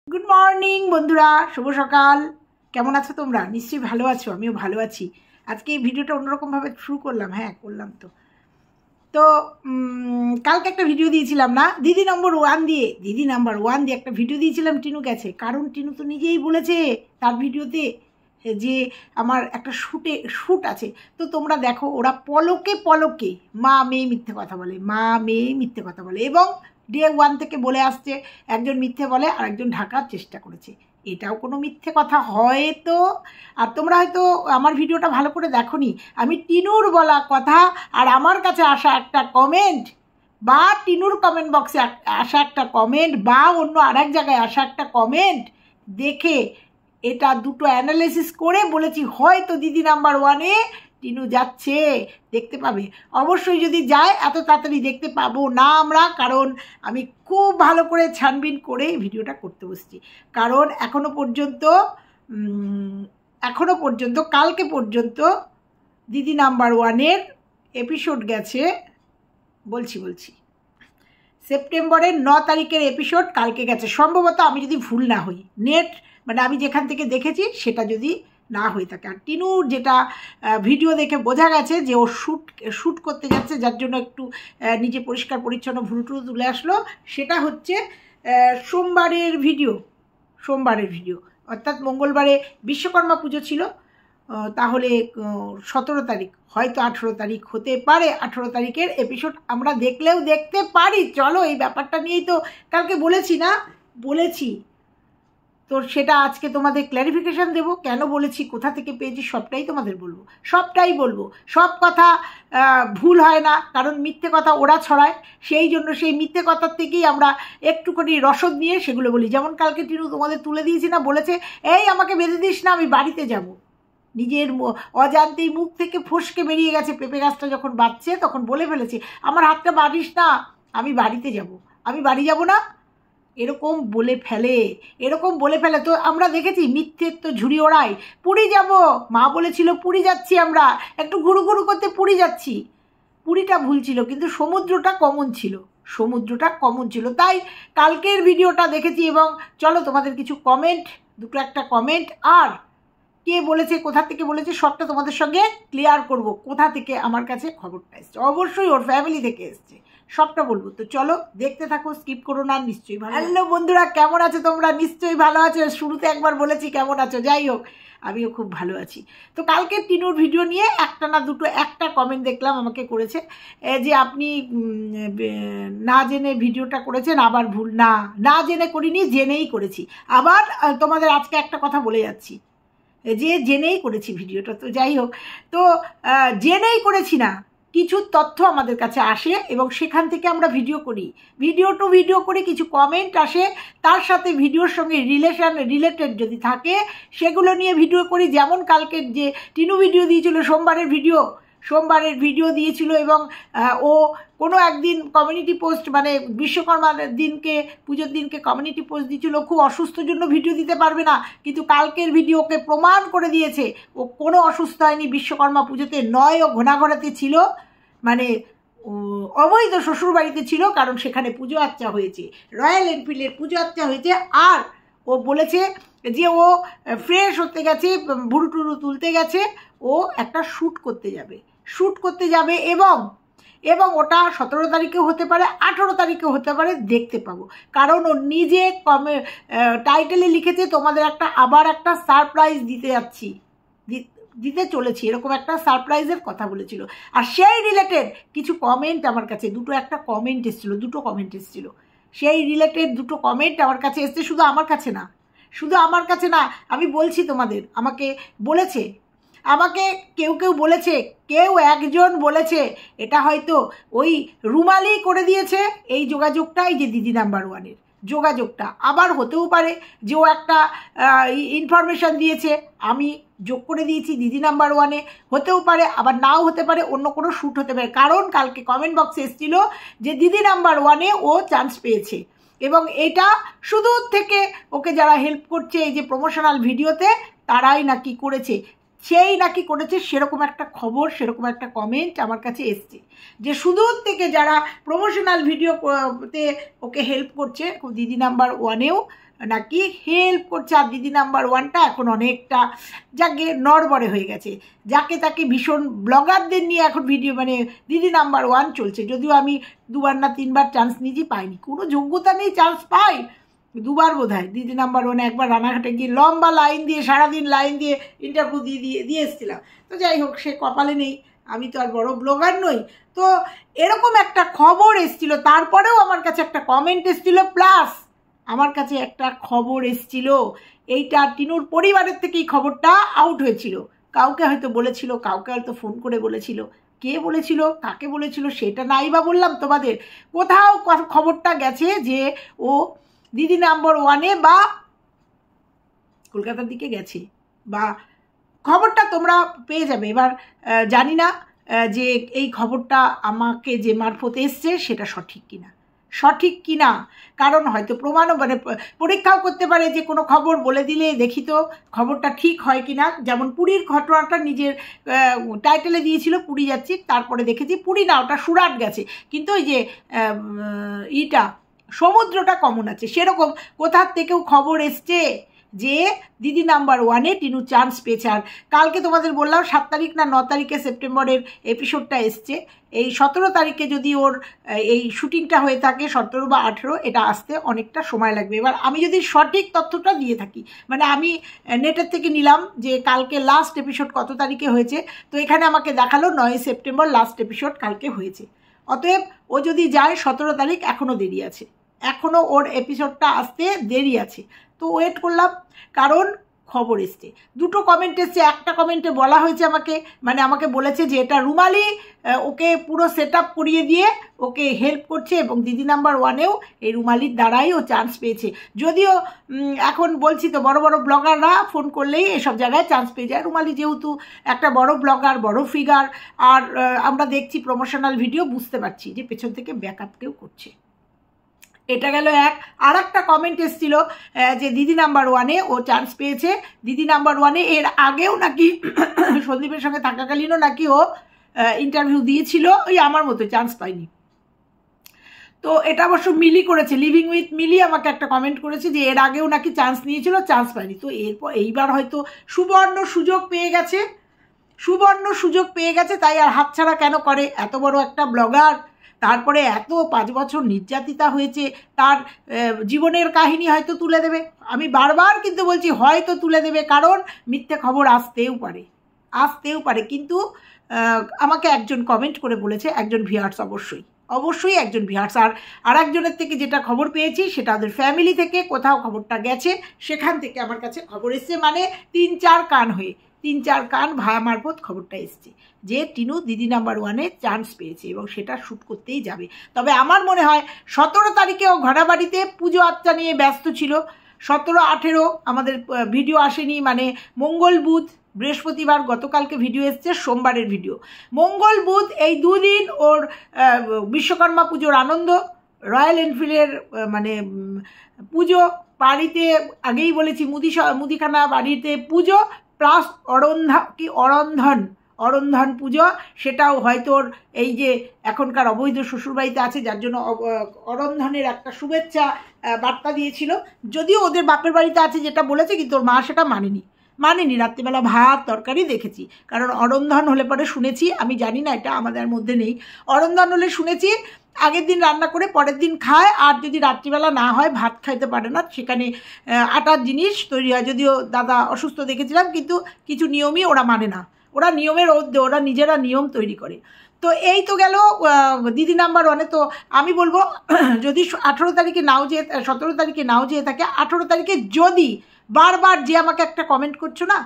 Good morning বন্ধুরা, শুভ সকাল। কেমন আছো তোমরা? নিশ্চয়ই ভালো আছো, আমিও ভালো আছি। আজকে এই ভিডিওটা অন্যরকমভাবে শুরু করলাম। করলাম তো কালকে একটা ভিডিও দিয়েছিলাম না, দিদি নাম্বার ওয়ান দিয়ে একটা ভিডিও দিয়েছিলাম। টিনু গেছে, কারণ টিনু তো নিজেই বলেছে তার ভিডিওতে যে আমার একটা শ্যুট আছে। তো তোমরা দেখো, ওরা পলকে পলকে মা মেয়ে মিথ্যে কথা বলে এবং ডে ওয়ান থেকে বলে আসছে একজন মিথ্যে বলে আর একজন ঢাকার চেষ্টা করেছে। এটাও কোনো মিথ্যে কথা হয়তো। আর তোমরা হয়তো আমার ভিডিওটা ভালো করে দেখোনি। আমি টিনুর বলা কথা আর আমার কাছে আসা একটা কমেন্ট, বা টিনুর কমেন্ট বক্সে আসা একটা কমেন্ট, বা অন্য আর এক জায়গায় আসা একটা কমেন্ট দেখে এটা দুটো অ্যানালাইসিস করে বলেছি হয়তো দিদি নাম্বার ওয়ানে টিনু যাচ্ছে, দেখতে পাবে। অবশ্যই যদি যায় এত তাড়াতাড়ি দেখতে পাবো না আমরা, কারণ আমি খুব ভালো করে ছানবিন করে ভিডিওটা করতে বসছি। কারণ এখনো পর্যন্ত কালকে পর্যন্ত দিদি নাম্বার ওয়ানের এপিসোড গেছে, বলছি সেপ্টেম্বরের 9 তারিখের এপিসোড কালকে গেছে সম্ভবত, আমি যদি ভুল না হই। নেট মানে আমি যেখান থেকে দেখেছি সেটা যদি না হয়ে থাকে। আর টিনুর যেটা ভিডিও দেখে বোঝা গেছে যে ও শ্যুট করতে যাচ্ছে, যার জন্য একটু নিজে পরিষ্কার পরিচ্ছন্ন ভুরুটু তুলে আসলো। সেটা হচ্ছে সোমবারের ভিডিও, অর্থাৎ মঙ্গলবারে বিশ্বকর্মা পুজো ছিল। তাহলে 17 তারিখ, হয়তো 18 তারিখ হতে পারে। 18 তারিখের এপিসোড আমরা দেখলেও দেখতে পারি। চলো, এই ব্যাপারটা নিয়েই তো কালকে বলেছি তো সেটা আজকে তোমাদের ক্ল্যারিফিকেশান দেবো। কেন বলেছি, কোথা থেকে পেয়েছি, সবটাই তোমাদের বলবো। সব কথা ভুল হয় না, কারণ মিথ্যে কথা ওরা ছড়ায়। সেই জন্য সেই মিথ্যে কথার থেকেই আমরা একটুখানি রসদ নিয়ে সেগুলো বলি। যেমন কালকে টিনু তোমাদের তুলে দিয়েছি না, বলেছে এই আমাকে বেঁধে দিস না, আমি বাড়িতে যাব। নিজের অজান্তেই মুখ থেকে ফসকে বেরিয়ে গেছে। পেঁপে গাছটা যখন বাঁচছে তখন বলে ফেলেছে আমার হাতটা বাড়িস না, আমি বাড়িতে যাব, আমি বাড়ি যাব না, এরকম বলে ফেলে। তো আমরা দেখেছি মিথ্যের তো ঝুড়ি ওড়াই। পুরী যাব, মা বলেছিল পুরী যাচ্ছি, আমরা একটু ঘুরু করতে পুরী যাচ্ছি। পুরীটা ভুল ছিল, কিন্তু সমুদ্রটা কমন ছিল। তাই কালকের ভিডিওটা দেখেছি এবং চলো তোমাদের কিছু একটা কমেন্ট আর কে বলেছে, কোথা থেকে বলেছে, সবটা তোমাদের সঙ্গে ক্লিয়ার করব। কোথা থেকে আমার কাছে খবরটা এসছে, অবশ্যই ওর ফ্যামিলি থেকে এসছে, সবটা বলবো। তো চলো দেখতে থাকো, স্কিপ করো না। নিশ্চয়ই ভালো। হ্যালো বন্ধুরা, কেমন আছো তোমরা? নিশ্চয়ই ভালো আছো। শুরুতে একবার বলেছি কেমন আছো, যাই হোক আমিও খুব ভালো আছি। তো কালকে টিনুর ভিডিও নিয়ে একটা কমেন্ট দেখলাম আমাকে করেছে যে আপনি না জেনে ভিডিওটা করেছেন। আবার ভুল, না জেনে করিনি, জেনেই করেছি। আবার তোমাদের আজকে একটা কথা বলে যাচ্ছি যে জেনেই করেছি ভিডিওটা। তো যাই হোক, তো জেনেই করেছি না, কিছু তথ্য আমাদের কাছে আসে এবং সেখান থেকে আমরা ভিডিও করি, কিছু কমেন্ট আসে, তার সাথে ভিডিওর সঙ্গে রিলেটেড যদি থাকে সেগুলো নিয়ে ভিডিও করি। যেমন কালকে যে টিনু ভিডিও দিয়েছিল, সোমবারের ভিডিও দিয়েছিল এবং ও কোনো একদিন কমিউনিটি পোস্ট, মানে বিশ্বকর্মার দিনকে, পুজোর দিনকে কমিউনিটি পোস্ট দিয়েছিল। খুব অসুস্থ জন্য ভিডিও দিতে পারবে না, কিন্তু কালকের ভিডিওকে প্রমাণ করে দিয়েছে ও কোনো অসুস্থ হয়নি। বিশ্বকর্মা পুজোতে নয়, ও ঘোরাঘোরাতে ছিল, মানে অবৈধ শ্বশুরবাড়িতে ছিল, কারণ সেখানে পুজো আর্চা হয়েছে, রয়্যাল এনফিল্ডের পুজো আর্চা হয়েছে। আর ও বলেছে যে ও ফ্রেশ হতে গেছে, ভুরু টুরু তুলতে গেছে, ও একটা শ্যুট করতে যাবে এবং ওটা 17 তারিখেও হতে পারে, 18 তারিখেও হতে পারে, দেখতে পাবো। কারণ ও নিজে টাইটেলে লিখেছে তোমাদের আবার একটা সারপ্রাইজ দিতে চলেছি, এরকম একটা সারপ্রাইজের কথা বলেছিল। আর সেই রিলেটেড কিছু কমেন্ট আমার কাছে, দুটো কমেন্ট এসেছিল। সেই রিলেটেড দুটো কমেন্ট আমার কাছে এসছে, শুধু আমার কাছে না, আমি বলছি তোমাদের, আমাকে কেউ বলেছে, কেউ একজন বলেছে এটা হয়তো ওই রুমালি করে দিয়েছে এই যোগাযোগটা, এই যে দিদি নাম্বার ওয়ানের যোগাযোগটা। আবার হতেও পারে যে ও একটা ইনফরমেশান দিয়েছে, আমি যোগ করে দিয়েছি দিদি নাম্বার ওয়ানে, হতেও পারে, আবার নাও হতে পারে, অন্য কোনো শ্যুট হতে পারে। কারণ কালকে কমেন্ট বক্সে এসেছিল যে দিদি নাম্বার ওয়ানে ও চান্স পেয়েছে এবং এটা সুদূর থেকে ওকে যারা হেল্প করছে এই যে প্রমোশনাল ভিডিওতে, তারাই নাকি করেছে। সেই নাকি করেছে, সেরকম একটা খবর, সেরকম একটা কমেন্ট আমার কাছে এসছে যে সুদূর থেকে যারা প্রমোশনাল ভিডিওতে ওকে হেল্প করছে, দিদি নাম্বার ওয়ানেও নাকি হেল্প করছে, আর দিদি নাম্বার ওয়ানটা এখন অনেকটা যাকে নড়বড়ে হয়ে গেছে, যাকে তাকে ভীষণ ব্লগারদের নিয়ে এখন ভিডিও মানে দিদি নাম্বার ওয়ান চলছে। যদিও আমি 2বার না 3বার চান্স নিজে পাইনি, কোনো যোগ্যতা নেই, চান্স পাই 2বার বোধ হয় দিদি নাম্বার ওয়ানে। একবার রানাঘাটে গিয়ে লম্বা লাইন দিয়ে সারাদিন লাইন দিয়ে ইন্টারভিউ দিয়ে এসেছিলাম। তো যাই হোক, সে কপালে নেই, আমি তো আর বড় ব্লগার নই। তো এরকম একটা খবর এসেছিল, তারপরেও আমার কাছে একটা কমেন্ট এসেছিল, প্লাস আমার কাছে একটা খবর এসেছিল, এইটা টিনুর পরিবারের থেকে এই খবরটা আউট হয়েছিল। কাউকে হয়তো বলেছিল, কাউকে হয়তো ফোন করে বলেছিল, কে বলেছিল, কাকে বলেছিল সেটা নাই বা বললাম তোমাদের। কোথাও খবরটা গেছে যে ও দিদি নাম্বার ওয়ানে বা কলকাতার দিকে গেছে, বা খবরটা তোমরা পেয়ে যাবে। এবার জানি না যে এই খবরটা আমাকে যে মারফত এসছে সেটা সঠিক কিনা, কারণ হয়তো প্রমাণও মানে পরীক্ষাও করতে পারে যে কোনো খবর বলে দিলে দেখি তো খবরটা ঠিক হয় কিনা। যেমন পুরীর ঘটনাটা নিজের টাইটেলে দিয়েছিল পুরী যাচ্ছি, তারপরে দেখেছি পুরী না, ওটা সুরাট গেছে, কিন্তু ওই যে সমুদ্রটা কমন আছে, সেরকম কোথার থেকেও খবর এসছে যে দিদি নাম্বার ওয়ানে টিনু চান্স পেয়েছে। আর কালকে তোমাদের বললাম 7 তারিখ না 9 তারিখে সেপ্টেম্বরের এপিসোডটা এসছে। এই 17 তারিখে যদি ওর এই শুটিংটা হয়ে থাকে, 17 বা 18, এটা আসতে অনেকটা সময় লাগবে। এবার আমি যদি সঠিক তথ্যটা দিয়ে থাকি, মানে আমি নেটের থেকে নিলাম যে কালকে লাস্ট এপিসোড কত তারিখে হয়েছে, তো এখানে আমাকে দেখালো 9 সেপ্টেম্বর লাস্ট এপিসোড কালকে হয়েছে। অতএব ও যদি যায় 17 তারিখ, এখনও দেরি আছে, এখনও ওর এপিসোডটা আসতে দেরি আছে। তো ওয়েট করলাম, কারণ খবর এসছে, 2টো কমেন্ট এসছে। একটা কমেন্টে বলা হয়েছে আমাকে বলেছে যে এটা রুমালি ওকে পুরো সেট আপ করিয়ে দিয়ে ওকে হেল্প করছে, এবং দিদি নাম্বার ওয়ানেও এই রুমালির দ্বারাই ও চান্স পেয়েছে। যদিও এখন বলছি তো, বড় বড় ব্লগাররা ফোন করলেই এসব জায়গায় চান্স পেয়ে যায়। রুমালি যেহেতু একটা বড় ব্লগার, বড় ফিগার, আর আমরা দেখছি প্রমোশনাল ভিডিও, বুঝতে পারছি যে পেছন থেকে ব্যাকআপ কেউ করছে। এটা গেল এক। আর একটা কমেন্ট এসেছিল যে দিদি নাম্বার ওয়ানে ও চান্স পেয়েছে। দিদি নাম্বার ওয়ানে এর আগেও নাকি সন্দীপের সঙ্গে থাকাকালীনও নাকি ও ইন্টারভিউ দিয়েছিল, ওই আমার মতো চান্স পায়নি। তো এটা অবশ্য মিলি করেছে, লিভিং উইথ মিলি আমাকে একটা কমেন্ট করেছে যে এর আগেও নাকি চান্স নিয়েছিল, চান্স পায়নি। তো এইবার হয়তো সুবর্ণ সুযোগ পেয়ে গেছে, তাই আর হাতছাড়া কেন করে? এত বড় একটা ব্লগার, তারপরে এত 5 বছর নির্যাতিতা হয়েছে, তার জীবনের কাহিনী হয়তো তুলে দেবে। আমি বারবার কিন্তু বলছি হয়তো তুলে দেবে, কারণ মিথ্যে খবর আসতেও পারে। কিন্তু আমাকে একজন কমেন্ট করে বলেছে, একজন ভিউয়ার্স, অবশ্যই একজন ভিউয়ার্স। আর একজনের থেকে যেটা খবর পেয়েছি সেটা ওদের ফ্যামিলি থেকে কোথাও খবরটা গেছে, সেখান থেকে আমার কাছে খবর এসছে, মানে 3-4 কান ভায়া মারফত খবরটা এসছে যে টিনু দিদি নাম্বার ওয়ানে চান্স পেয়েছে, এবং সেটা শ্যুট করতেই যাবে। তবে আমার মনে হয় 17 তারিখে ও ঘোড়াবাড়িতে পুজো আর্চা নিয়ে ব্যস্ত ছিল। 17-18 আমাদের ভিডিও আসেনি, মানে মঙ্গল বুধ বৃহস্পতিবার, গতকালকে ভিডিও এসছে, সোমবারের ভিডিও। মঙ্গল বুধ এই 2 দিন ওর বিশ্বকর্মা পুজোর আনন্দ, রয়্যাল এনফিল্ডের মানে পুজো, বাড়িতে আগেই বলেছি মুদিখানা বাড়িতে পুজো, প্লাস অরন্ধন পুজো, সেটাও হয়তো এই যে এখনকার অবৈধ শ্বশুরবাড়িতে আছে, যার জন্য অরন্ধনের একটা শুভেচ্ছা বার্তা দিয়েছিল। যদিও ওদের বাপের বাড়িতে আছে যেটা বলেছে, কিন্তু ওর মা সেটা মানেনি। রাত্রিবেলা ভাত তরকারি দেখেছি, কারণ অরন্ধন হলে পরে শুনেছি, আমি জানি না, এটা আমাদের মধ্যে নেই, অরন্ধন হলে শুনেছি আগের দিন রান্না করে পরের দিন খায়, আর যদি রাত্রিবেলা না হয় ভাত খাইতে পারে না, সেখানে আটার জিনিস তৈরি হয়। যদিও দাদা অসুস্থ দেখেছিলাম, কিন্তু কিছু নিয়মই ওরা মানে না, ওরা নিয়মের ঊর্ধ্বে, ওরা নিজেরা নিয়ম তৈরি করে। তো এই তো গেল দিদি নাম্বার ওয়ানে। তো আমি বলবো যদি 18 তারিখে নাও যেয়ে 17 তারিখে নাও যেয়ে থাকে, 18 তারিখে যদি বারবার, যে আমাকে একটা কমেন্ট করছো না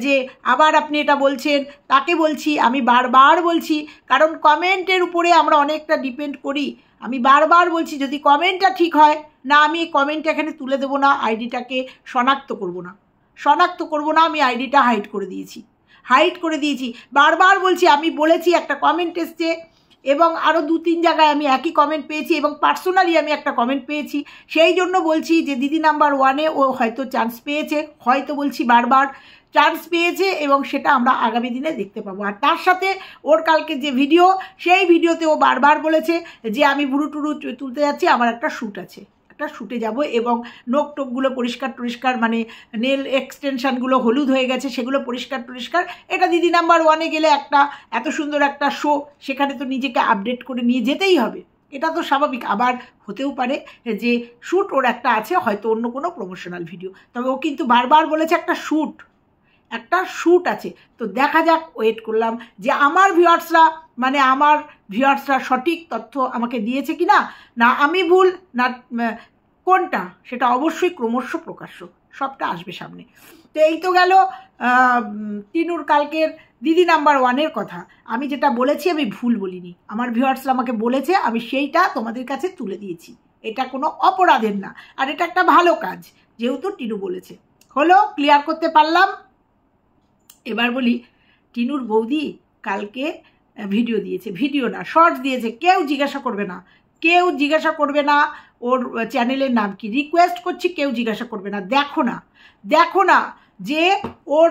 যে আবার আপনি এটা বলছেন, তাকে বলছি, আমি বারবার বলছি, কারণ কমেন্টের উপরে আমরা অনেকটা ডিপেন্ড করি। আমি বারবার বলছি, যদি কমেন্টটা ঠিক হয় না, আমি এই কমেন্টটা এখানে তুলে দেবো না, আইডিটাকে শনাক্ত করব না, আমি আইডিটা হাইড করে দিয়েছি। বারবার বলছি, আমি বলেছি, একটা কমেন্ট এসছে এবং আরও 2-3 জায়গায় আমি একই কমেন্ট পেয়েছি এবং পার্সোনালি আমি একটা কমেন্ট পেয়েছি। সেই জন্য বলছি যে দিদি নাম্বার 1-এ ও হয়তো চান্স পেয়েছে, হয়তো বলছি বারবার চান্স পেয়েছে, এবং সেটা আমরা আগামী দিনে দেখতে পাবো। আর তার সাথে ওর কালকে যে ভিডিও, সেই ভিডিওতে ও বারবার বলেছে যে আমি ভুরু টুরু তুলতে যাচ্ছি, আমার একটা শ্যুট আছে, একটা শ্যুটে যাব, এবং নোক টোকগুলো পরিষ্কার মানে নেল এক্সটেনশানগুলো হলুদ হয়ে গেছে, সেগুলো পরিষ্কার। এটা দিদি নাম্বার 1-এ গেলে একটা এত সুন্দর একটা শো, সেখানে তো নিজেকে আপডেট করে নিয়ে যেতেই হবে, এটা তো স্বাভাবিক। আবার হতেও পারে যে শ্যুট ওর একটা আছে, হয়তো অন্য কোনো প্রমোশনাল ভিডিও, তবে ও কিন্তু বারবার বলেছে একটা শ্যুট আছে। তো দেখা যাক, ওয়েট করলাম যে আমার ভিউয়ার্সরা সঠিক তথ্য আমাকে দিয়েছে কি না আমি ভুল, না কোনটা, সেটা অবশ্যই ক্রমশ প্রকাশ্য, সবটা আসবে সামনে। তো এই তো গেল টিনুর কালকের দিদি নাম্বার 1-এর কথা। আমি যেটা বলেছি আমি ভুল বলিনি, আমার ভিউয়ার্সরা আমাকে বলেছে, আমি সেইটা তোমাদের কাছে তুলে দিয়েছি। এটা কোনো অপরাধের না, আর এটা একটা ভালো কাজ, যেহেতু টিনু বলেছে। হলো, ক্লিয়ার করতে পারলাম। এবার বলি, টিনুর বৌদি কালকে ভিডিও দিয়েছে, ভিডিও না শর্টস দিয়েছে। কেউ জিজ্ঞাসা করবে না ওর চ্যানেলের নাম কি, রিকোয়েস্ট করছি, কেউ জিজ্ঞাসা করবে না। দেখো না যে ওর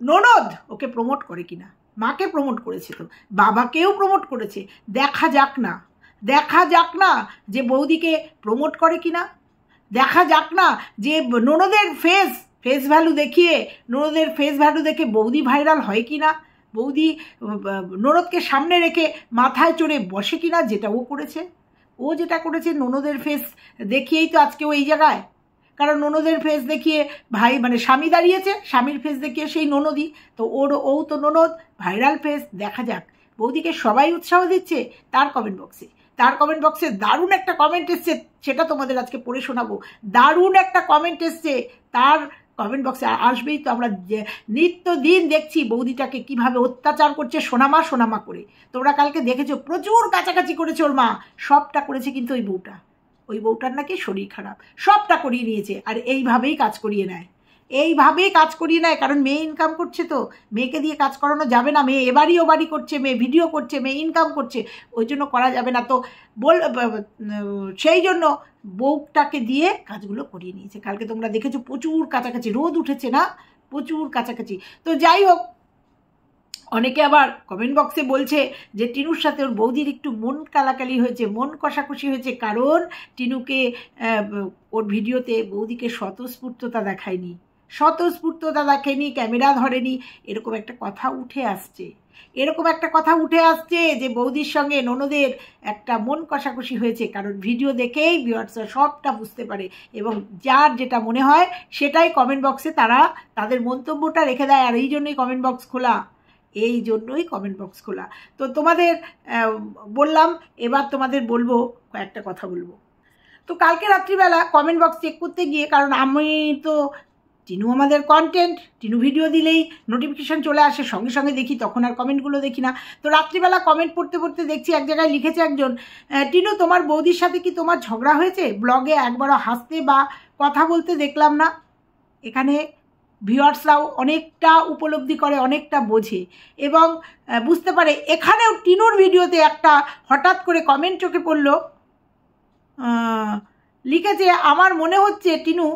ননদ ওকে প্রমোট করে কিনা। মাকে প্রমোট করেছে, তো বাবাকেও প্রমোট করেছে। দেখা যাক না যে বৌদিকে প্রমোট করে কিনা, দেখা যাক না যে ননদের ফেস ভ্যালু দেখে বৌদি ভাইরাল হয় কি না, বৌদি ননদকে সামনে রেখে মাথায় চড়ে বসে কি না, যেটা ও যেটা করেছে ননদের ফেস দেখিয়েই তো আজকে ও এই জায়গায়। কারণ ননদের ফেস দেখিয়ে ভাই মানে স্বামী দাঁড়িয়েছে, স্বামীর ফেস দেখিয়ে সেই ননদই তো, ও তো ননদ, ভাইরাল ফেস। দেখা যাক, বৌদিকে সবাই উৎসাহ দিচ্ছে। তার কমেন্ট বক্সে দারুণ একটা কমেন্ট এসছে, সেটা তোমাদের আজকে পড়ে শোনাবো। দারুণ একটা কমেন্ট এসছে, তার কমেন্ট বক্সে আসবেই তো। আমরা নিত্যদিন দেখছি বৌদিটাকে কিভাবে অত্যাচার করছে সোনামা করে। তোমরা কালকে দেখেছো, প্রচুর কাছাকাছি করেছে ওর মা, সবটা করেছে, কিন্তু ওই বউটার নাকি শরীর খারাপ, সবটা করিয়ে নিয়েছে। আর এইভাবেই কাজ করিয়ে নেয়, কারণ মেয়ে ইনকাম করছে, তো মেয়েকে দিয়ে কাজ করানো যাবে না। মেয়ে এবারই ওবারই করছে, মেয়ে ভিডিও করছে, মেয়ে ইনকাম করছে, ওই জন্য করা যাবে না। তো সেই জন্য বউটাকে দিয়ে কাজগুলো করিয়ে নিয়েছে। কালকে তোমরা দেখেছো প্রচুর কাছাকাছি, রোদ উঠেছে না, প্রচুর কাছাকাছি। তো যাই হোক, অনেকে আবার কমেন্ট বক্সে বলছে যে টিনুর সাথে ওর বৌদির একটু মন কালাকালি হয়েছে, মন কষাকষি হয়েছে, কারণ টিনুকে ওর ভিডিওতে বৌদিকে স্বতঃস্ফূর্ততা দেখায়নি, ক্যামেরা ধরেনি, এরকম একটা কথা উঠে আসছে যে বৌদির সঙ্গে ননদের একটা মন কষাকষি হয়েছে। কারণ ভিডিও দেখেই ভিউয়ার্সরা সবটা বুঝতে পারে, এবং যার যেটা মনে হয় সেটাই কমেন্ট বক্সে তারা তাদের মন্তব্যটা রেখে দেয়। আর এই জন্যই কমেন্ট বক্স খোলা। তো তোমাদের বললাম, এবার তোমাদের বলবো, কয়েকটা কথা বলবো। তো কালকে রাত্রিবেলা কমেন্ট বক্স চেক করতে গিয়ে, কারণ আমি তো টিনু আমাদের কন্টেন্ট, টিনু ভিডিও দিলেই নোটিফিকেশান চলে আসে, সঙ্গে সঙ্গে দেখি, তখন আর কমেন্টগুলো দেখি না। তো রাত্রিবেলা কমেন্ট পড়তে দেখছি এক জায়গায় লিখেছে একজন, টিনু তোমার বৌদির সাথে কি তোমার ঝগড়া হয়েছে? ব্লগে একবারও হাসতে বা কথা বলতে দেখলাম না। এখানে ভিউয়ার্সরাও অনেকটা উপলব্ধি করে, অনেকটা বোঝে এবং বুঝতে পারে। এখানেও টিনুর ভিডিওতে একটা হঠাৎ করে কমেন্ট চোখে পড়ল, লিখেছে, আমার মনে হচ্ছে টিনু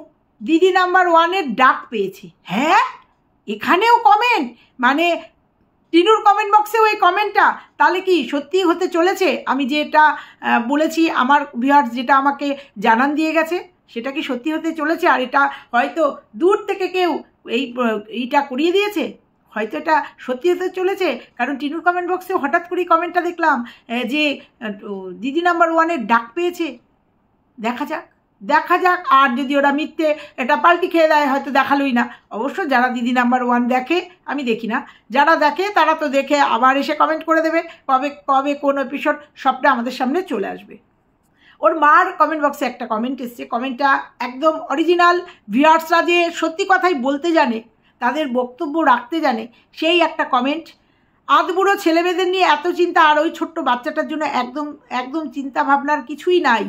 দিদি নাম্বার 1-এর ডাক পেয়েছে। হ্যাঁ, এখানেও কমেন্ট, মানে টিনুর কমেন্ট বক্সেও এই কমেন্টটা, তাহলে কি সত্যি হতে চলেছে? আমি যেটা বলেছি, আমার ভিউয়ার্স যেটা আমাকে জানান দিয়ে গেছে, সেটা কি সত্যি হতে চলেছে? আর এটা হয়তো দূর থেকে কেউ এইটা করিয়ে দিয়েছে, হয়তো এটা সত্যি হতে চলেছে। কারণ টিনুর কমেন্ট বক্সেও হঠাৎ করেই কমেন্টটা দেখলাম যে দিদি নাম্বার 1-এর ডাক পেয়েছে। দেখা যাক। আর যদি ওরা মিথ্যে এটা পাল্টি খেয়ে দেয়, হয়তো দেখালোই না। অবশ্য যারা দিদি নাম্বার 1 দেখে, আমি দেখি না, যারা দেখে তারা তো দেখে আবার এসে কমেন্ট করে দেবে, কবে কোন এপিসোড, সবটা আমাদের সামনে চলে আসবে। ওর মার কমেন্ট বক্সে একটা কমেন্ট এসছে, কমেন্টটা একদম অরিজিনাল। ভিউয়ার্সরা যে সত্যি কথাই বলতে জানে, তাদের বক্তব্য রাখতে জানে, সেই একটা কমেন্ট। আধবুড়ো ছেলেমেয়েদের নিয়ে এত চিন্তা, আর ওই ছোট্ট বাচ্চাটার জন্য একদম চিন্তা ভাবনার কিছুই নাই।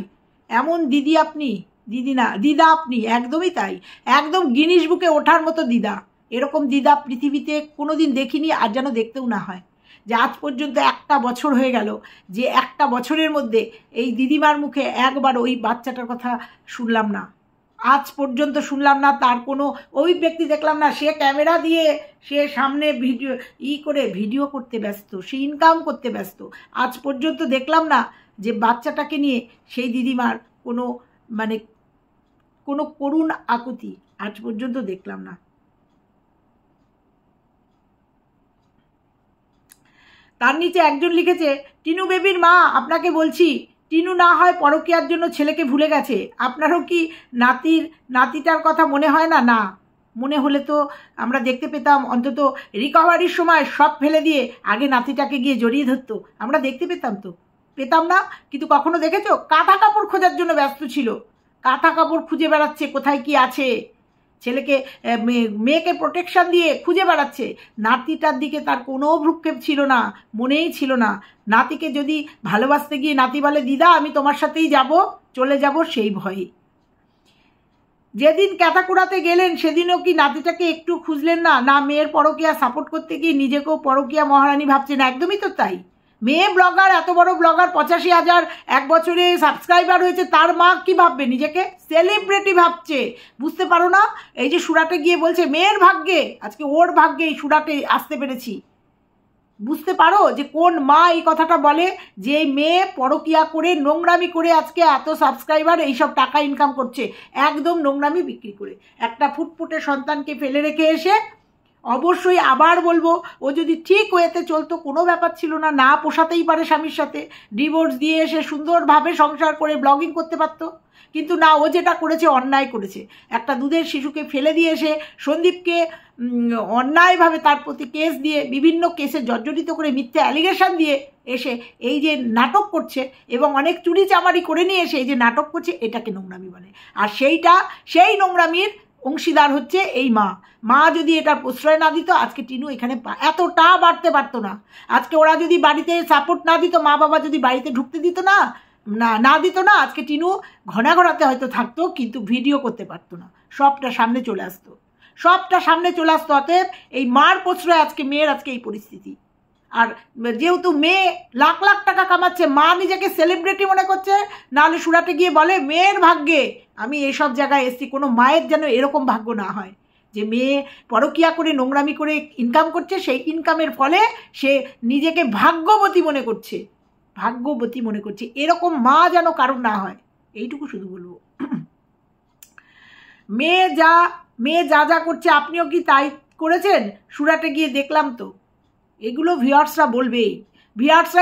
এমন দিদি আপনি, দিদা আপনি, একদমই তাই, একদম গিনিস বুকে ওঠার মতো দিদা। এরকম দিদা পৃথিবীতে কোনোদিন দেখিনি, আর যেন দেখতেও না হয়। যে আজ পর্যন্ত একটা বছর হয়ে গেল, যে একটা বছরের মধ্যে এই দিদিমার মুখে একবার ওই বাচ্চাটার কথা শুনলাম না, আজ পর্যন্ত শুনলাম না। তার কোনো অভিব্যক্তি দেখলাম না। সে ক্যামেরা দিয়ে সে সামনে ভিডিও করতে ব্যস্ত, সে ইনকাম করতে ব্যস্ত। আজ পর্যন্ত দেখলাম না যে বাচ্চাটাকে নিয়ে সেই দিদিমার কোনো করুণ আকুতি আজ পর্যন্ত দেখলাম না। তার নিচে একজন লিখেছে, টিনু বেবির মা আপনাকে বলছি, টিনু না হয় পরকীয়ার জন্য ছেলেকে ভুলে গেছে, আপনারও কি নাতিটার কথা মনে হয় না? না, মনে হলে তো আমরা দেখতে পেতাম, অন্তত রিকভারির সময় সব ফেলে দিয়ে আগে নাতিটাকে গিয়ে জড়িয়ে ধরতো, আমরা দেখতে পেতাম না। কিন্তু কখনো দেখেছো? কাঁথা কাপড় খোঁজার জন্য ব্যস্ত ছিল, কাঁথা কাপড় খুঁজে বেড়াচ্ছে কোথায় কি আছে, ছেলেকে মেয়েকে প্রোটেকশন দিয়ে খুঁজে বেড়াচ্ছে। নাতিটার দিকে তার কোনো ভ্রুক্ষেপ ছিল না, মনেই ছিল না। নাতিকে যদি ভালোবাসতে গিয়ে নাতি বলে, দিদা আমি তোমার সাথেই চলে যাব, সেই ভয়ে। যেদিন ক্যাতাকুড়াতে গেলেন সেদিনও কি নাতিটাকে একটু খুঁজলেন না? না, মেয়ের পরকীয়া সাপোর্ট করতে গিয়ে নিজেকেও পরকীয়া মহারানী ভাবছেন। একদমই তো তাই। মেয়ে ব্লগার, এত বড় ব্লগার, 85,000 এক বছরে সাবস্ক্রাইবার হয়েছে, তার মা কি ভাববে? নিজেকে সেলিব্রিটি ভাবছে। বুঝতে পারো না? এই যে সুরাটে গিয়ে বলছে মেয়ের ভাগ্যে, আজকে ওর ভাগ্যে এই সুরাটে আসতে পেরেছি। বুঝতে পারো যে কোন মা এই কথাটা বলে? যে মেয়ে পরকীয়া করে, নোংরামি করে আজকে এত সাবস্ক্রাইবার, এইসব টাকা ইনকাম করছে, একদম নোংরামি বিক্রি করে। একটা ফুটফুটে সন্তানকে ফেলে রেখে এসে, অবশ্যই আবার বলবো, ও যদি ঠিক ওয়েতে চলতো কোনো ব্যাপার ছিল না, না পোষাতেই পারে স্বামীর সাথে, ডিভোর্স দিয়ে এসে সুন্দরভাবে সংসার করে ব্লগিং করতে পারতো। কিন্তু না, ও যেটা করেছে অন্যায় করেছে। একটা দুধের শিশুকে ফেলে দিয়ে এসে সন্দীপকে অন্যায়ভাবে তার প্রতি কেস দিয়ে, বিভিন্ন কেসে জর্জরিত করে, মিথ্যে অ্যালিগেশন দিয়ে এসে এই যে নাটক করছে এবং অনেক চুরি চামারি করে নিয়ে এসে এই যে নাটক করছে, এটাকে নোংরামি বলে। আর সেই নোংরামির অংশীদার হচ্ছে এই মা যদি এটার প্রশ্রয় না দিত, আজকে টিনু এখানে এতটা বাড়তে পারতো না। আজকে ওরা যদি বাড়িতে সাপোর্ট না দিত, মা বাবা যদি বাড়িতে ঢুকতে দিত না দিত না, আজকে টিনু ঘোরাতে হয়তো থাকতো, কিন্তু ভিডিও করতে পারতো না, সবটা সামনে চলে আসতো। অতএব এই মার প্রশ্রয় আজকে মেয়ের আজকে এই পরিস্থিতি। আর যেহেতু মেয়ে লাখ লাখ টাকা কামাচ্ছে, মা নিজেকে সেলিব্রিটি মনে করছে, নাহলে সুরাটে গিয়ে বলে মেয়ের ভাগ্যে আমি এসব জায়গায় এসেছি। কোনো মায়ের যেন এরকম ভাগ্য না হয় যে মেয়ে পরকীয়া করে, নোংরামি করে ইনকাম করছে, সেই ইনকামের ফলে সে নিজেকে ভাগ্যবতী মনে করছে। এরকম মা যেন কারণ না হয়, এইটুকু শুধু বলবো। মেয়ে যা করছে আপনিও কি তাই করেছেন? সুরাটে গিয়ে দেখলাম তো। এগুলো ভিউয়ার্সরা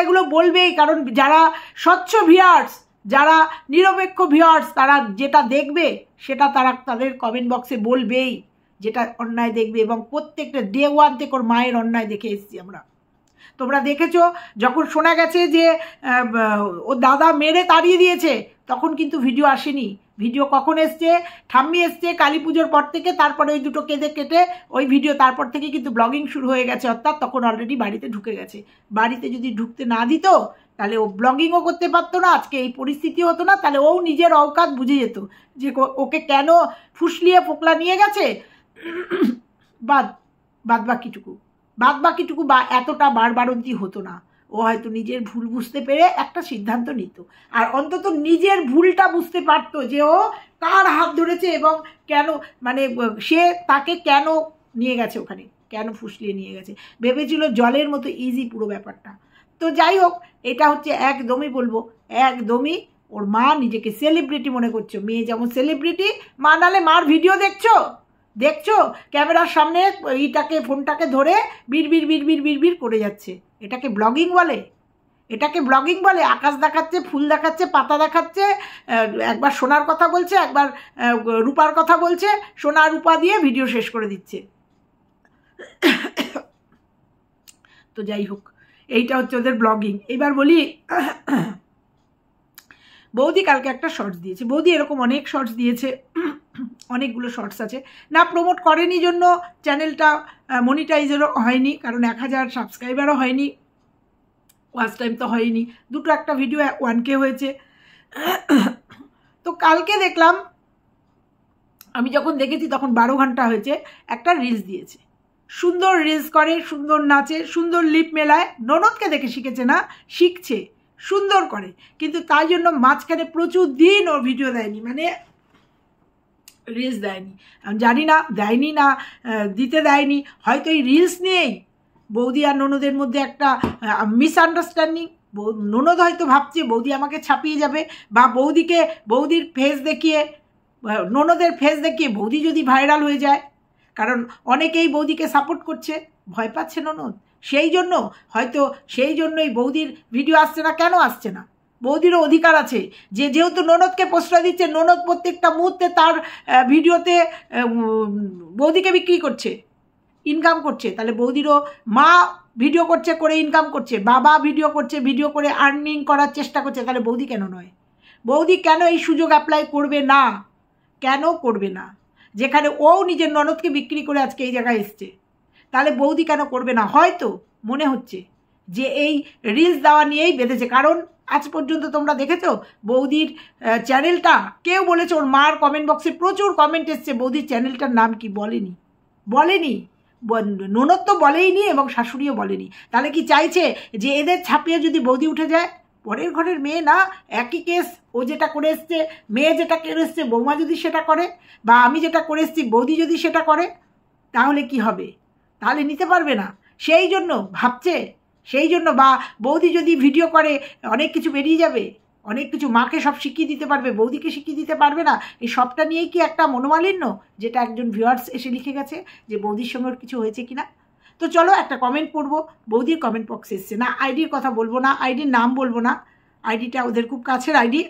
এগুলো বলবেই, কারণ যারা স্বচ্ছ ভিউয়ার্স, যারা নিরপেক্ষ ভিউয়ার্স, তারা যেটা দেখবে সেটা তারা তাদের কমেন্ট বক্সে বলবেই, যেটা অন্যায় দেখবে। এবং প্রত্যেকটা ডে ওয়ান থেকে ওর মায়ের অন্যায় দেখে এসেছি আমরা। তোমরা দেখেছো, যখন শোনা গেছে যে ও দাদা মেরে তাড়িয়ে দিয়েছে, তখন কিন্তু ভিডিও আসেনি। ভিডিও কখন এসছে? ঠাম্মি এসছে কালী পুজোর পর থেকে, তারপরে ওই দুটো কেটে ওই ভিডিও, তারপর থেকে কিন্তু ব্লগিং শুরু হয়ে গেছে। অর্থাৎ তখন অলরেডি বাড়িতে ঢুকে গেছে। বাড়িতে যদি ঢুকতে না দিত, তাহলে ও ব্লগিংও করতে পারতো না, আজকে এই পরিস্থিতি হতো না। তাহলে ও নিজের অওকাত বুঝে যেত যে ওকে কেন ফুসলিয়ে ফোকলা নিয়ে গেছে। বাদ বাকিটুকু বা এতটা বাড়বাড়ন্তি হতো না। ও হয়তো নিজের ভুল বুঝতে পেরে একটা সিদ্ধান্ত নিত, আর অন্তত নিজের ভুলটা বুঝতে পারতো যে ও কার হাত ধরেছে এবং কেন, সে তাকে কেন নিয়ে গেছে ওখানে, কেন ফুসলিয়ে নিয়ে গেছে। ভেবেছিল জলের মতো ইজি পুরো ব্যাপারটা। তো যাই হোক, এটা হচ্ছে একদমই ওর মা নিজেকে সেলিব্রিটি মনে করছো। মেয়ে যেমন সেলিব্রিটি, মা নালে মার ভিডিও দেখছো ক্যামেরার সামনে ফোনটাকে ধরে বিড় করে যাচ্ছে। এটাকে ব্লগিং বলে? আকাশ দেখাচ্ছে, ফুল দেখাচ্ছে, পাতা দেখাচ্ছে, একবার সোনার কথা বলছে, একবার রূপার কথা বলছে, সোনা রূপা দিয়ে ভিডিও শেষ করে দিচ্ছে। তো যাই হোক, এইটা হচ্ছে ওদের ব্লগিং। এবার বলি, বৌদি কালকে একটা শর্টস দিয়েছে। বৌদি এরকম অনেক শর্টস দিয়েছে, অনেকগুলো শর্টস আছে। না প্রমোট করেনি জন্য চ্যানেলটা মনিটাইজেরও হয়নি, কারণ 1000 সাবস্ক্রাইবারও হয়নি, ওয়াচ টাইম তো হয়নি। দুটো একটা ভিডিও 1K হয়েছে। তো কালকে দেখলাম, আমি যখন দেখেছি তখন 12 ঘন্টা হয়েছে, একটা রিলস দিয়েছে। সুন্দর রিলস করে, সুন্দর নাচে, সুন্দর লিপ মেলায়, ননদকে দেখে শিখেছে না, শিখছে, সুন্দর করে, কিন্তু তাই জন্য মাঝখানে প্রচুর দিন ওর ভিডিও দেয়নি, মানে রিলস দেয়নি। আমি জানি না দেয়নি না দিতে দেয়নি, হয়তো এই রিলস নিয়েই বৌদি আর ননদের মধ্যে একটা মিসআন্ডারস্ট্যান্ডিং। ননদ হয়তো ভাবছে বৌদি আমাকে ছাপিয়ে যাবে, বা বৌদির ফেস দেখিয়ে, ননদের ফেস দেখিয়ে বৌদি যদি ভাইরাল হয়ে যায়, কারণ অনেকেই বৌদিকে সাপোর্ট করছে, ভয় পাচ্ছে ননদ, সেই জন্য হয়তো, সেই জন্যই বৌদির ভিডিও আসছে না। কেন আসছে না? বৌদিরও অধিকার আছে, যেহেতু ননদকে প্রশ্রয় দিচ্ছে, ননদ প্রত্যেকটা মুহূর্তে তার ভিডিওতে বৌদিকে বিক্রি করছে, ইনকাম করছে, তাহলে বৌদিরও, মা ভিডিও করছে, করে ইনকাম করছে, বাবা ভিডিও করছে, ভিডিও করে আর্নিং করার চেষ্টা করছে, তাহলে বৌদি কেন নয়? বৌদি কেন এই সুযোগ অ্যাপ্লাই করবে না? কেন করবে না? যেখানে ও নিজের ননদকে বিক্রি করে আজকে এই জায়গায় এসছে, তাহলে বৌদি কেন করবে না? হয়তো মনে হচ্ছে যে এই রিলস দেওয়া নিয়েই বেঁধেছে, কারণ আজ পর্যন্ত তোমরা দেখেছো বৌদির চ্যানেলটা, কেউ বলেছে, ওর মার কমেন্ট বক্সে প্রচুর কমেন্ট এসছে, বৌদির চ্যানেলটার নাম কি বলেনি, ননদ তো বলেইনি এবং শাশুড়িও বলেনি। তাহলে কি চাইছে যে এদের ছাপিয়ে যদি বৌদি উঠে যায়? পরের ঘরের মেয়ে না, একই কেস, ও যেটা করে এসছে, মেয়ে যেটা করে এসছে, বৌমা যদি সেটা করে, বা আমি যেটা করে এসছি বৌদি যদি সেটা করে, তাহলে কি হবে? তাহলে নিতে পারবে না, সেই জন্য ভাবছে, সেই জন্য, বা বৌদি যদি ভিডিও করে অনেক কিছু বেরিয়ে যাবে, অনেক কিছু, মাকে সব শিখিয়ে দিতে পারবে, বৌদিকে শিখিয়ে দিতে পারবে না, এই সবটা নিয়েই কি একটা মনোমালিন্য, যেটা একজন ভিউয়ার্স এসে লিখে গেছে যে বৌদির সঙ্গে ওর কিছু হয়েছে কিনা। তো চলো একটা কমেন্ট পড়বো, বৌদির কমেন্ট বক্সে এসছে না, আইডির কথা বলবো না, আইডির নাম বলবো না, আইডিটা ওদের খুব কাছের আইডি।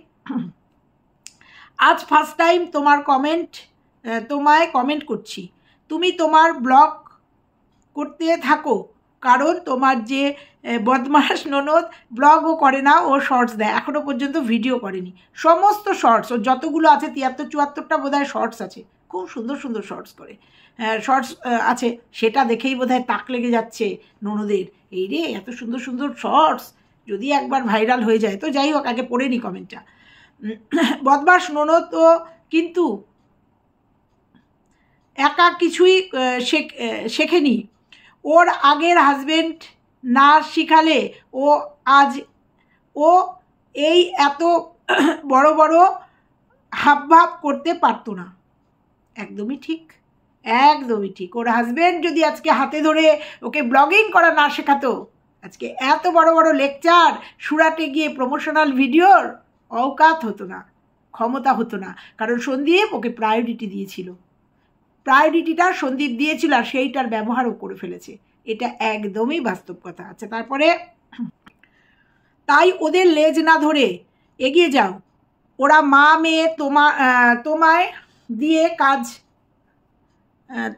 আজ ফার্স্ট টাইম তোমায় কমেন্ট করছি, তুমি তোমার ব্লগ করতে থাকো, কারণ তোমার যে বদমাস ননদ ব্লগও করে না, ও শর্টস দেয়, এখনও পর্যন্ত ভিডিও করেনি, সমস্ত শর্টস ওর যতগুলো আছে 73-74টা বোধহয় শর্টস আছে, খুব সুন্দর সুন্দর শর্টস করে, শর্টস আছে, সেটা দেখেই বোধহয় তাক লেগে যাচ্ছে ননদের, এই রে এত সুন্দর সুন্দর শর্টস, যদি একবার ভাইরাল হয়ে যায়। তো যাই হোক, আগে পড়ে নি কমেন্টটা। বদমাস ননদ ও কিন্তু একা কিছুই শেখেনি, ওর আগের হাজবেন্ড না শিখালে ও এই এত বড় বড় হাবভাব করতে পারতো না। একদমই ঠিক, একদমই ঠিক। ওর হাজবেন্ড যদি আজকে হাতে ধরে ওকে ব্লগিং করা না শেখাতো, আজকে এত বড় বড় লেকচার, সুরাটে গিয়ে প্রমোশনাল ভিডিওর অওকাত হতো না, ক্ষমতা হতো না, কারণ সন্দীপ ওকে প্রায়োরিটি দিয়েছিল, প্রায়োরিটিটা সন্দীপ দিয়েছিল, আর সেইটার ব্যবহারও করে ফেলেছে, এটা একদমই বাস্তব কথা। আচ্ছা, তারপরে, তাই ওদের লেজ না ধরে এগিয়ে যাও, ওরা মা মেয়ে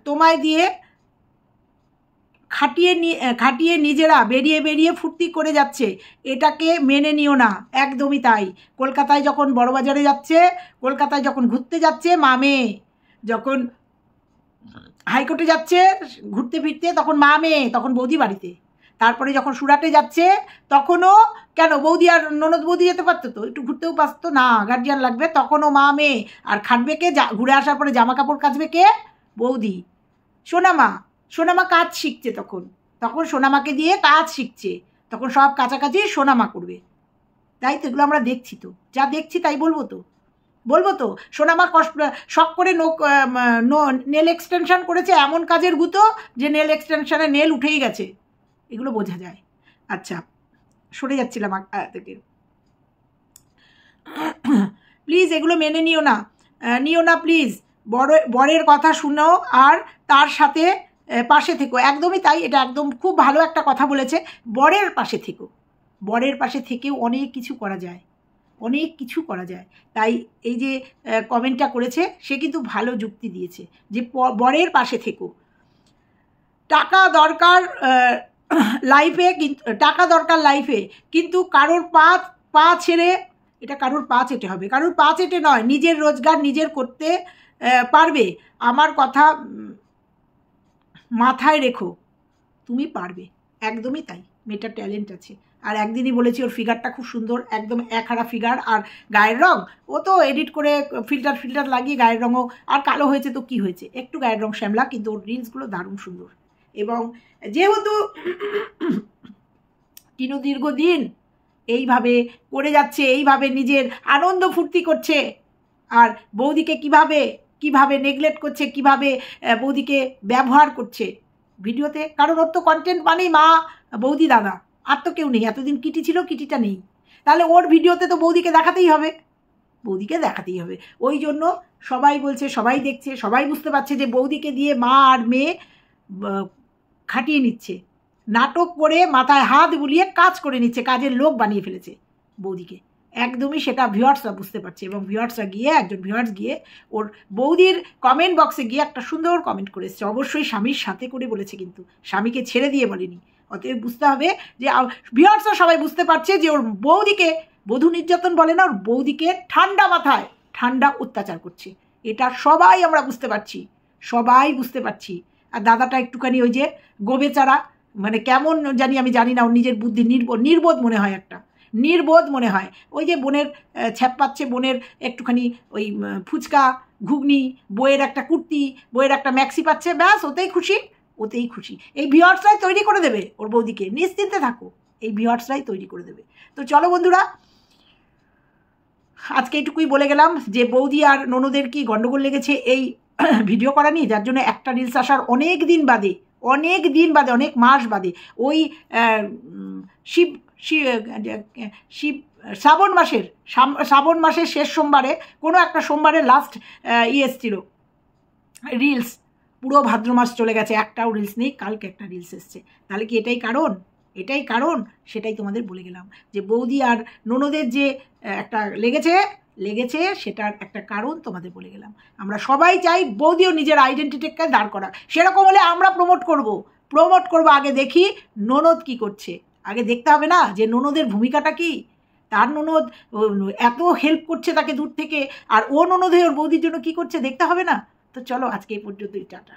তোমায় দিয়ে খাটিয়ে নিজেরা বেরিয়ে ফুর্তি করে যাচ্ছে, এটাকে মেনে নিও না। একদমই তাই। কলকাতায় যখন বড়বাজারে যাচ্ছে, কলকাতায় যখন ঘুরতে যাচ্ছে, মা মেয়ে যখন হাইকোর্টে যাচ্ছে ঘুরতে ফিরতে, তখন মা মেয়ে, তখন বৌদি বাড়িতে। তারপরে যখন সুরাটে যাচ্ছে, তখনও কেন বৌদি আর ননদ বৌদি যেতে পারতো, তো একটু ঘুরতেও পারতো না, গার্জিয়ান লাগবে, তখনও মা মেয়ে। আর খাটবে কে? ঘুরে আসার পরে জামা কাপড় কাচবে কে? বৌদি। সোনামা কাজ শিখছে, তখন সোনামাকে দিয়ে কাজ শিখছে, তখন সব কাছাকাছি সোনামা করবে। তাই তো, এগুলো আমরা দেখছি, তো যা দেখছি তাই বলবো তো। সোনামা শখ করে নেল এক্সটেনশন করেছে, এমন কাজের গুতো যে নেল এক্সটেনশনে নেল উঠেই গেছে, এগুলো বোঝা যায়। আচ্ছা, সরে যাচ্ছিলাম থেকে। প্লিজ এগুলো মেনে নিও না প্লিজ, বরের কথা শুনো আর তার সাথে পাশে থেকো। একদমই তাই, এটা একদম খুব ভালো একটা কথা বলেছে, বরের পাশে থেকো, বরের পাশে থেকেও অনেক কিছু করা যায়, তাই এই যে কমেন্টটা করেছে সে কিন্তু ভালো যুক্তি দিয়েছে, যে বরের পাশে থেকো। টাকা দরকার লাইফে, কিন্তু কারোর পা ছেড়ে, এটা কারোর পা চেটে হবে, কারোর পা চেটে নয়, নিজের রোজগার নিজের করতে পারবে, আমার কথা মাথায় রেখো, তুমি পারবে। একদমই তাই, মেয়েটার ট্যালেন্ট আছে। আর একদিনই বলেছি ওর ফিগারটা খুব সুন্দর, একদম একহারা ফিগার, আর গায়ের রং ও তো এডিট করে ফিল্টার লাগিয়ে গায়ের রঙও, আর কালো হয়েছে তো কি হয়েছে, একটু গায়ের রং শ্যামলা, কিন্তু ওর রিলসগুলো দারুণ সুন্দর, এবং যেহেতু টিনু দীর্ঘদিন এইভাবে করে যাচ্ছে, এইভাবে নিজের আনন্দ ফুর্তি করছে, আর বৌদিকে কিভাবে নেগলেক্ট করছে, কিভাবে বৌদিকে ব্যবহার করছে ভিডিওতে, কারণ ওর তো কন্টেন্ট মানেই মা, বৌদি, দাদা, আর তো কেউ নেই। এতদিন কিটি ছিল, কিটিটা নেই, তাহলে ওর ভিডিওতে তো বৌদিকে দেখাতেই হবে, ওই জন্য সবাই বলছে, সবাই দেখছে, সবাই বুঝতে পারছে যে বৌদিকে দিয়ে মা আর মেয়ে খাটিয়ে নিচ্ছে, নাটক করে মাথায় হাত বুলিয়ে কাজ করে নিচ্ছে, কাজের লোক বানিয়ে ফেলেছে বৌদিকে। একদমই সেটা ভিউয়ার্সরা বুঝতে পারছে, এবং একজন ভিউয়ার্স গিয়ে ওর বৌদির কমেন্ট বক্সে গিয়ে একটা সুন্দর কমেন্ট করে এসছে, অবশ্যই স্বামীর সাথে করে বলেছে, কিন্তু স্বামীকে ছেড়ে দিয়ে বলেনি। অতএব বুঝতে হবে যে ভিউয়ার্সরা সবাই বুঝতে পারছে যে ওর বৌদিকে বধূ নির্যাতন বলে না, ওর বৌদিকে ঠান্ডা মাথায় ঠান্ডা অত্যাচার করছে। এটা সবাই আমরা বুঝতে পারছি। আর দাদাটা একটুখানি ওই যে গোবেচারা, মানে কেমন জানি, আমি জানি না, ওর নিজের বুদ্ধি নির্বোধ মনে হয়। ওই যে বোনের ছ্যাপ পাচ্ছে, বোনের একটুখানি ওই ফুচকা ঘুগনি, বইয়ের একটা কুর্তি, বইয়ের একটা ম্যাক্সি পাচ্ছে, ব্যাস ওতেই খুশি। এই ভিউয়ার্সরাই তৈরি করে দেবে ওর বৌদিকে, নিশ্চিন্তে থাকো, এই ভিউয়ার্সরাই তৈরি করে দেবে। তো চলো বন্ধুরা, আজকে এইটুকুই বলে গেলাম যে বৌদি আর ননদের কি গন্ডগোল লেগেছে এই ভিডিও করা নিয়ে, যার জন্য একটা রিলস আসার অনেক মাস বাদে ওই শ্রাবণ মাসের শেষ সোমবারে, কোনো একটা সোমবারে লাস্ট এসছিল রিলস, পুরো ভাদ্র মাস চলে গেছে, একটাও রিলস নেই, কালকে একটা রিলস এসছে। তাহলে কি এটাই কারণ? সেটাই তোমাদের বলে গেলাম যে বৌদি আর ননদের যে একটা লেগেছে সেটার একটা কারণ তোমাদের বলে গেলাম। আমরা সবাই চাই বৌদিও নিজের আইডেন্টিটিকে দাঁড় করা, সেরকম হলে আমরা প্রমোট করব। আগে দেখি ননদ কি করছে, আগে দেখতে হবে না যে ননদের ভূমিকাটা কি, তার ননদ এত হেল্প করছে তাকে দূর থেকে, আর ও ননদ হয়ে ওর বৌদির জন্য কি করছে দেখতে হবে না? তো চলো আজকে এই পর্যন্তই, টাটা।